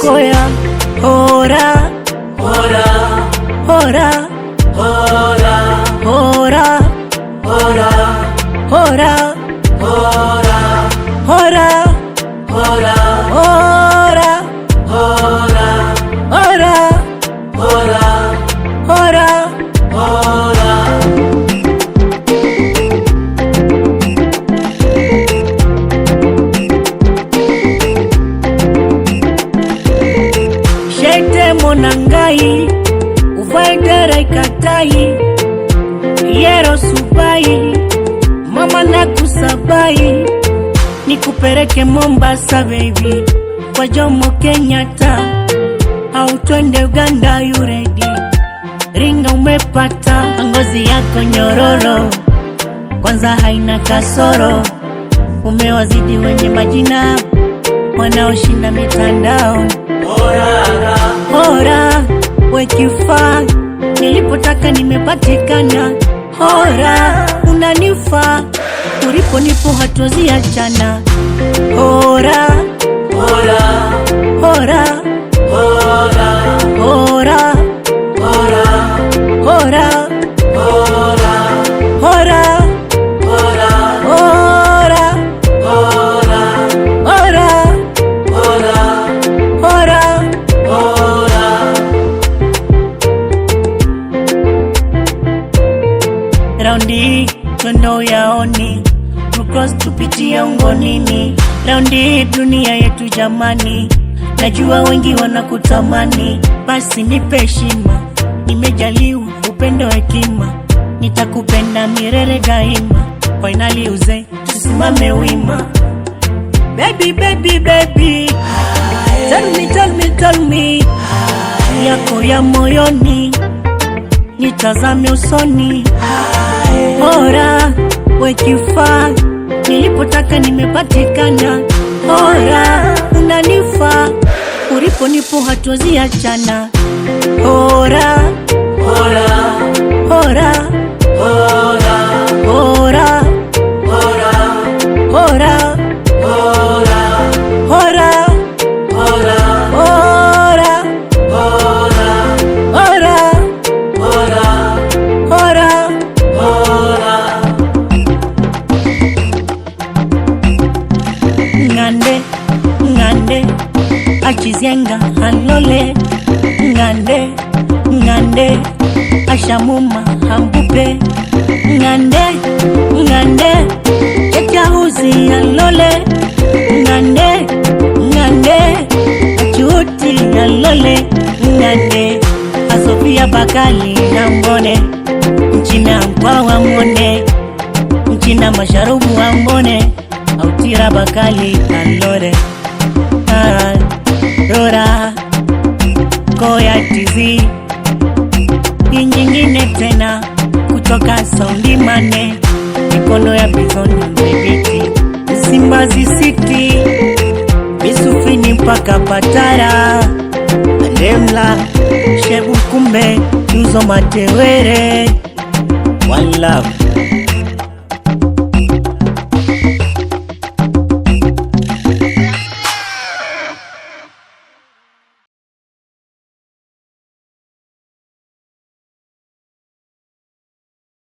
koya hora hora hora hora hora hora hora hora hora hora hora hora hora hora hora hora. Shete monangai uvaidere katai yero subai mama na kusabai nikupereke Mombasa baby kwa Jomo Kenyatta au twende Uganda you ready ringa umepata ngozi yako nyororo kwanza haina kasoro umewazidi wenye majina wanaoshinda mitandao hora hora wekifaa nilipotaka nimepatikana hora unanifaa ulipo nipo hatuwezi achana hora hora hora hora hora hora hora hora hora hora hora hora hora hora hora. Raundi twendo yaoni cross tupitia ungonini raundi dunia yetu jamani najua wengi wanakutamani basi nipe heshima nimejaliwa upendo hekima nitakupenda milele daima finally uze tusimame wima baby baby baby tell me yako ya moyoni nitazame usoni hora wekifaa nilipotaka nimepatikana hora unanifaa ulipo nipo hatuwezi achana hora hora hora hora hora hora hora hora hora hora hora hora hora hora. Ngande ngande achizenga halole ngande ngande ashamuma hambupe ngande ngande echahuzi halole ngande ngande achuti halole ngande asofia bakali nambone mchina mpawa mwone mchina masharubu wambone autira bakali alore rora koya tizi nyingine tena kutoka Saundi Mane mikono ya bizoni mbebiti Simbazi City Misufini mpaka Patara Ndemla Shebu Kumbe Tuzo Matewere One love.